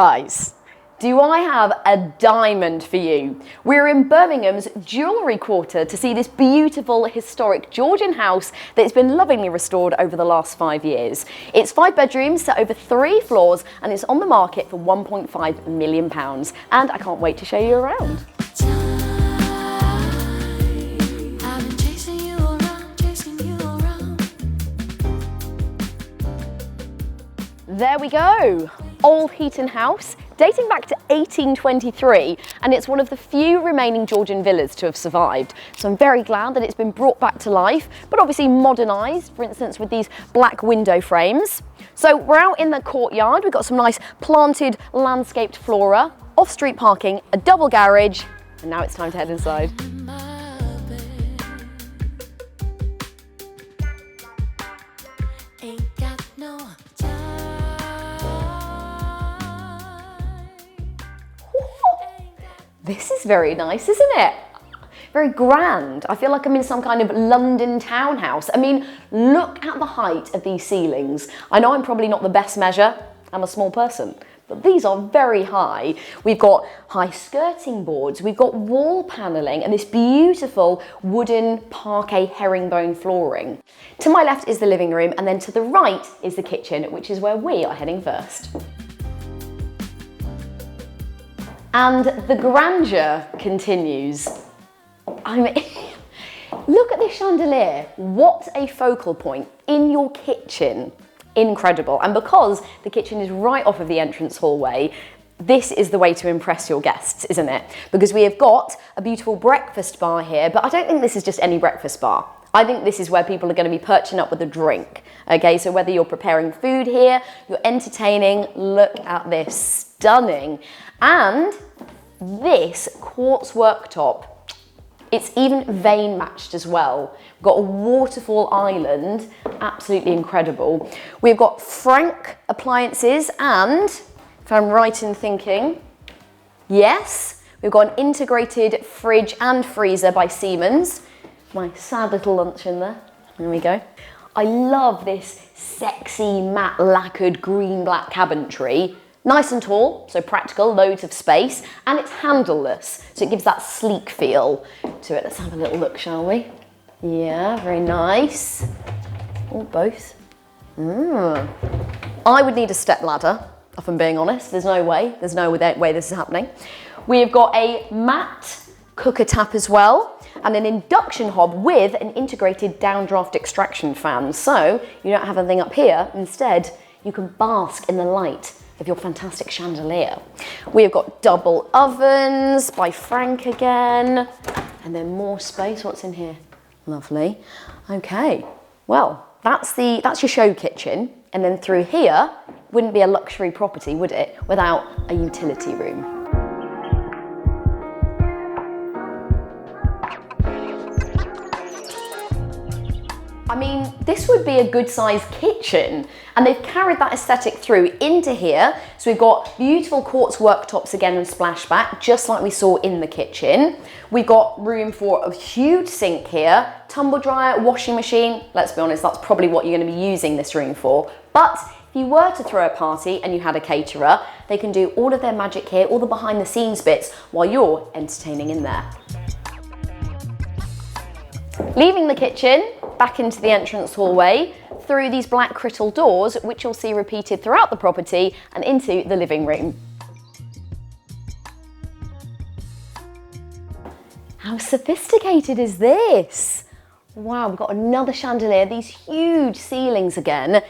Guys, do I have a diamond for you? We're in Birmingham's Jewellery Quarter to see this beautiful historic Georgian house that's been lovingly restored over the last 5 years. It's 5 bedrooms set over 3 floors and it's on the market for £1.5 million. And I can't wait to show you around. There we go, old Heaton House, dating back to 1823, and it's one of the few remaining Georgian villas to have survived. So I'm very glad that it's been brought back to life, but obviously modernised, for instance with these black window frames. So we're out in the courtyard, we've got some nice planted landscaped flora, off-street parking, a double garage, and now it's time to head inside. This is very nice, isn't it? Very grand. I feel like I'm in some kind of London townhouse. I mean, look at the height of these ceilings. I know I'm probably not the best measure, I'm a small person, but these are very high. We've got high skirting boards, we've got wall panelling and this beautiful wooden parquet herringbone flooring. To my left is the living room and then to the right is the kitchen, which is where we are heading first. And the grandeur continues. I mean, look at this chandelier. What a focal point in your kitchen. Incredible. And because the kitchen is right off of the entrance hallway, this is the way to impress your guests, isn't it? Because we have got a beautiful breakfast bar here, but I don't think this is just any breakfast bar. I think this is where people are going to be perching up with a drink. Okay, so whether you're preparing food here, you're entertaining, look at this, stunning. And this quartz worktop, it's even vein matched as well. We've got a waterfall island, absolutely incredible. We've got Frank appliances and, if I'm right in thinking, yes, we've got an integrated fridge and freezer by Siemens. My sad little lunch in there. There we go. I love this sexy matte lacquered green-black cabinetry. Nice and tall, so practical, loads of space, and it's handleless, so it gives that sleek feel to it. Let's have a little look, shall we? Yeah, very nice. Or both. I would need a step ladder, if I'm being honest. There's no way this is happening. We've got a matte cooker tap as well, and an induction hob with an integrated downdraft extraction fan. So you don't have anything up here, instead you can bask in the light of your fantastic chandelier. We've got double ovens by Frank again, and then more space. What's in here? Lovely. Okay, well, that's your show kitchen, and then through here, wouldn't be a luxury property, would it, without a utility room. I mean, this would be a good sized kitchen, and they've carried that aesthetic through into here. So we've got beautiful quartz worktops again and splashback, just like we saw in the kitchen. We've got room for a huge sink here, tumble dryer, washing machine. Let's be honest, that's probably what you're going to be using this room for. But if you were to throw a party and you had a caterer, they can do all of their magic here, all the behind the scenes bits, while you're entertaining in there. Leaving the kitchen, back into the entrance hallway, through these black crystal doors, which you'll see repeated throughout the property, and into the living room. How sophisticated is this? Wow, we've got another chandelier, these huge ceilings again.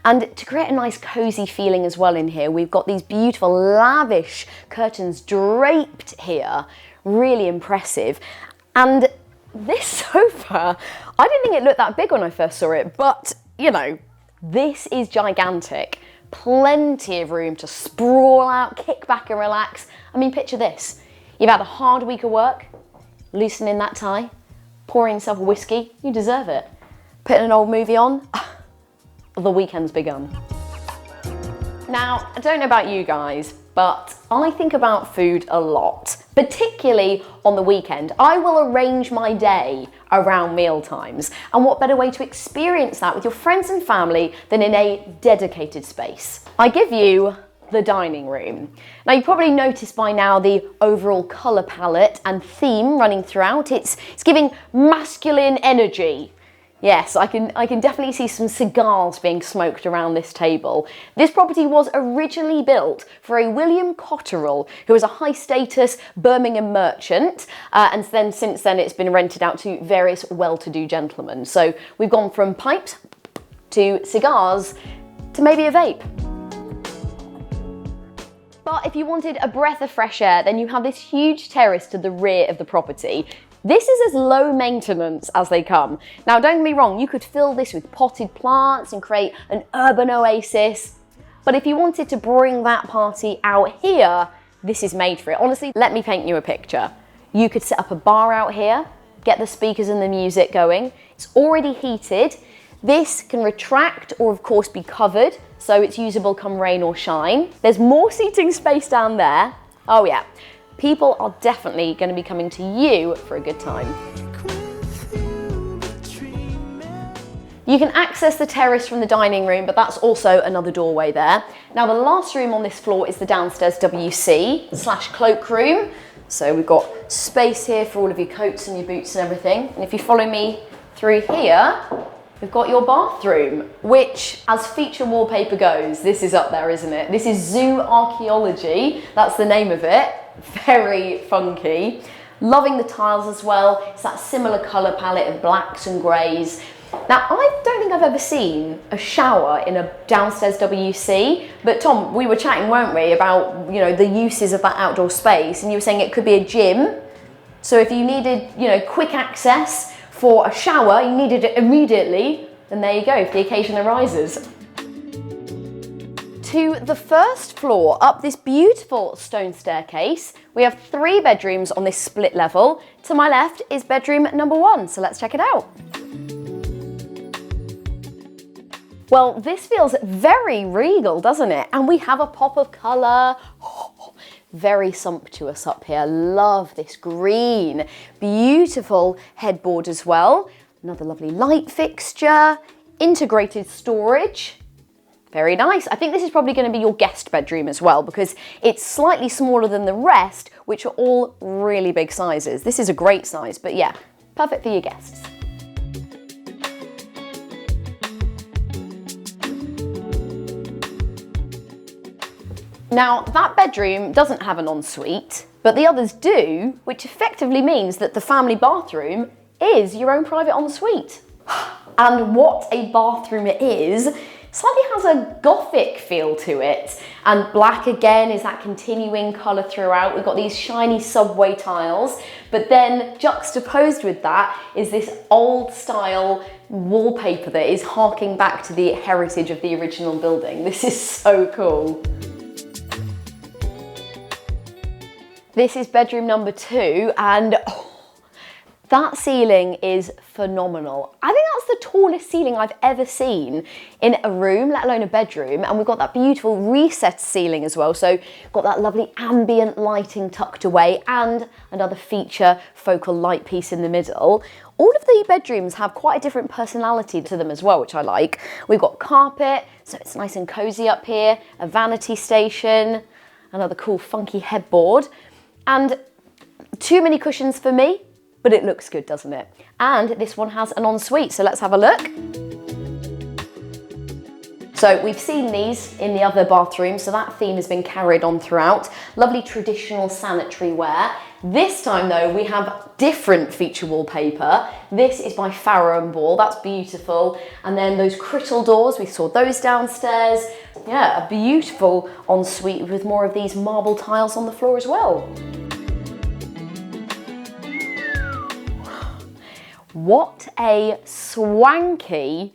And to create a nice cozy feeling as well in here, we've got these beautiful lavish curtains draped here. Really impressive. And this sofa, I didn't think it looked that big when I first saw it, but you know, this is gigantic. Plenty of room to sprawl out, kick back and relax. I mean, picture this. You've had a hard week of work, loosening that tie, pouring yourself a whiskey, you deserve it. Putting an old movie on, the weekend's begun. Now, I don't know about you guys, but I think about food a lot, particularly on the weekend. I will arrange my day around meal times, and what better way to experience that with your friends and family than in a dedicated space. I give you the dining room. Now you probably noticed by now the overall colour palette and theme running throughout. It's giving masculine energy. Yes, I can definitely see some cigars being smoked around this table. This property was originally built for a William Cotterell, who was a high-status Birmingham merchant, and then since then it's been rented out to various well-to-do gentlemen. So we've gone from pipes to cigars to maybe a vape. But if you wanted a breath of fresh air, then you have this huge terrace to the rear of the property. This is as low maintenance as they come. Now, don't get me wrong, you could fill this with potted plants and create an urban oasis. But if you wanted to bring that party out here, this is made for it. Honestly, let me paint you a picture. You could set up a bar out here, get the speakers and the music going. It's already heated. This can retract or of course be covered, so it's usable come rain or shine. There's more seating space down there. Oh yeah. People are definitely going to be coming to you for a good time. You can access the terrace from the dining room, but that's also another doorway there. Now the last room on this floor is the downstairs WC/cloak room. So we've got space here for all of your coats and your boots and everything. And if you follow me through here, we've got your bathroom, which, as feature wallpaper goes, this is up there, isn't it? This is Zoo Archaeology, that's the name of it. Very funky. Loving the tiles as well. It's that similar colour palette of blacks and greys. Now, I don't think I've ever seen a shower in a downstairs WC, but Tom, we were chatting, weren't we, about, you know, the uses of that outdoor space, and you were saying it could be a gym. So if you needed, you know, quick access for a shower, you needed it immediately, then there you go, if the occasion arises. To the first floor, up this beautiful stone staircase, we have 3 bedrooms on this split level. To my left is bedroom number 1, so let's check it out. Well, this feels very regal, doesn't it? And we have a pop of colour. Oh, very sumptuous up here. Love this green. Beautiful headboard as well. Another lovely light fixture. Integrated storage. Very nice. I think this is probably going to be your guest bedroom as well, because it's slightly smaller than the rest, which are all really big sizes. This is a great size, but yeah, perfect for your guests. Now, that bedroom doesn't have an ensuite, but the others do, which effectively means that the family bathroom is your own private ensuite. And what a bathroom it is! Slightly has a gothic feel to it, and black again is that continuing colour throughout. We've got these shiny subway tiles, but then juxtaposed with that is this old style wallpaper that is harking back to the heritage of the original building. This is so cool. This is bedroom number 2, and that ceiling is phenomenal. I think that's the tallest ceiling I've ever seen in a room, let alone a bedroom. And we've got that beautiful recessed ceiling as well. So got that lovely ambient lighting tucked away and another feature focal light piece in the middle. All of the bedrooms have quite a different personality to them as well, which I like. We've got carpet, so it's nice and cozy up here, a vanity station, another cool funky headboard, and too many cushions for me. But it looks good, doesn't it? And this one has an ensuite, so let's have a look. So we've seen these in the other bathroom, so that theme has been carried on throughout. Lovely traditional sanitary ware. This time though, we have different feature wallpaper. This is by Farrow & Ball, that's beautiful. And then those crystal doors, we saw those downstairs. Yeah, a beautiful ensuite with more of these marble tiles on the floor as well. What a swanky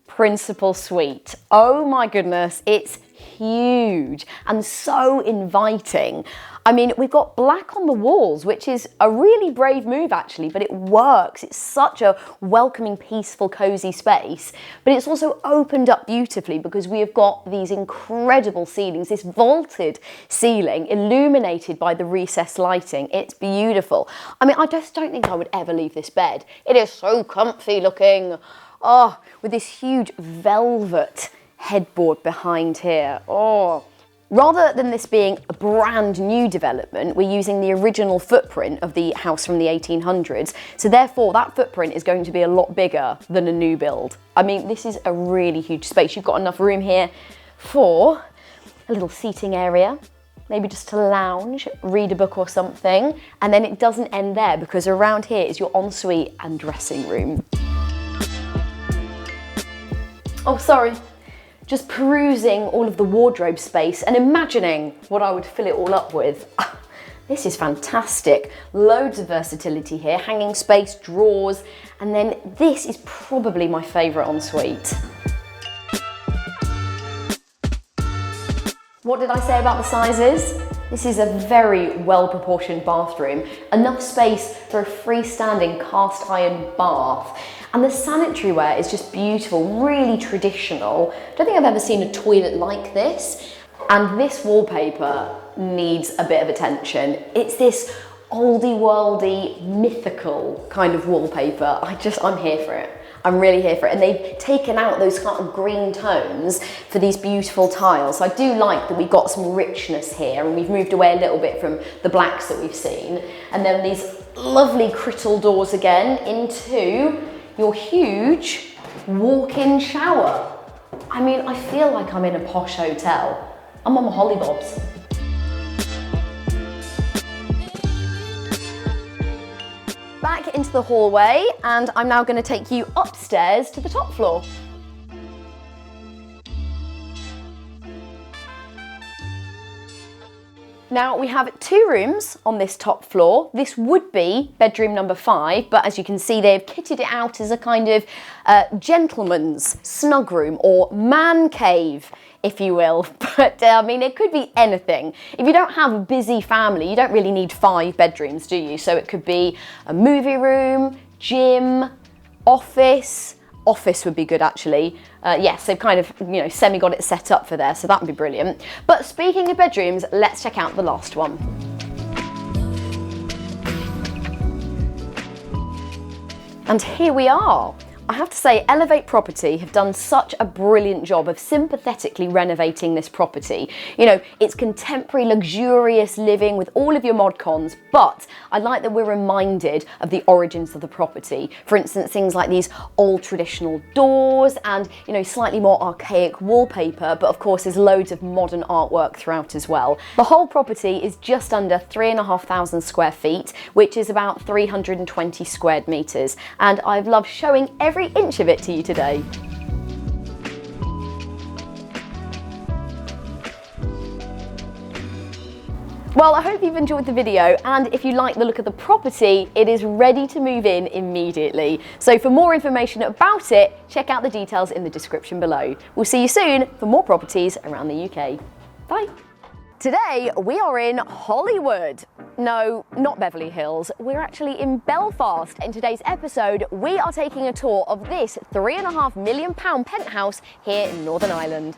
principal suite. Oh my goodness, it's huge and so inviting. I mean, we've got black on the walls, which is a really brave move actually, but it works. It's such a welcoming, peaceful, cozy space, but it's also opened up beautifully because we have got these incredible ceilings, this vaulted ceiling illuminated by the recessed lighting. It's beautiful. I mean, I just don't think I would ever leave this bed. It is so comfy looking. Oh, with this huge velvet headboard behind here. Oh. Rather than this being a brand new development, we're using the original footprint of the house from the 1800s. So therefore that footprint is going to be a lot bigger than a new build. I mean, this is a really huge space. You've got enough room here for a little seating area, maybe just to lounge, read a book or something. And then it doesn't end there, because around here is your ensuite and dressing room. Oh, sorry. Just perusing all of the wardrobe space and imagining what I would fill it all up with. This is fantastic. Loads of versatility here, hanging space, drawers, and then this is probably my favourite ensuite. What did I say about the sizes? This is a very well-proportioned bathroom, enough space for a freestanding cast iron bath. And the sanitary ware is just beautiful, really traditional. I don't think I've ever seen a toilet like this. And this wallpaper needs a bit of attention. It's this oldie worldy, mythical kind of wallpaper. I'm here for it. I'm really here for it. And they've taken out those kind of green tones for these beautiful tiles. So I do like that we've got some richness here, and we've moved away a little bit from the blacks that we've seen. And then these lovely crittle doors again into your huge walk-in shower. I mean, I feel like I'm in a posh hotel. I'm on my hollybobs. Back into the hallway, and I'm now going to take you upstairs to the top floor. Now we have 2 rooms on this top floor. This would be bedroom number 5, but as you can see, they've kitted it out as a kind of gentleman's snug room or man cave, if you will. But I mean, it could be anything. If you don't have a busy family, you don't really need 5 bedrooms, do you? So it could be a movie room, gym, office. Office would be good, actually. Yes, they've kind of, semi got it set up for there, so that would be brilliant. But speaking of bedrooms, let's check out the last one. And here we are. I have to say, Elevate Property have done such a brilliant job of sympathetically renovating this property. It's contemporary, luxurious living with all of your mod cons, but I like that we're reminded of the origins of the property. For instance, things like these old traditional doors and, slightly more archaic wallpaper, but of course there's loads of modern artwork throughout as well. The whole property is just under 3,500 square feet, which is about 320 square meters. And I've loved showing every inch of it to you today. Well, I hope you've enjoyed the video, and if you like the look of the property, it is ready to move in immediately. So for more information about it, check out the details in the description below. We'll see you soon for more properties around the UK. Bye. Today, we are in Hollywood. No, not Beverly Hills. We're actually in Belfast. In today's episode, we are taking a tour of this £3.5 million penthouse here in Northern Ireland.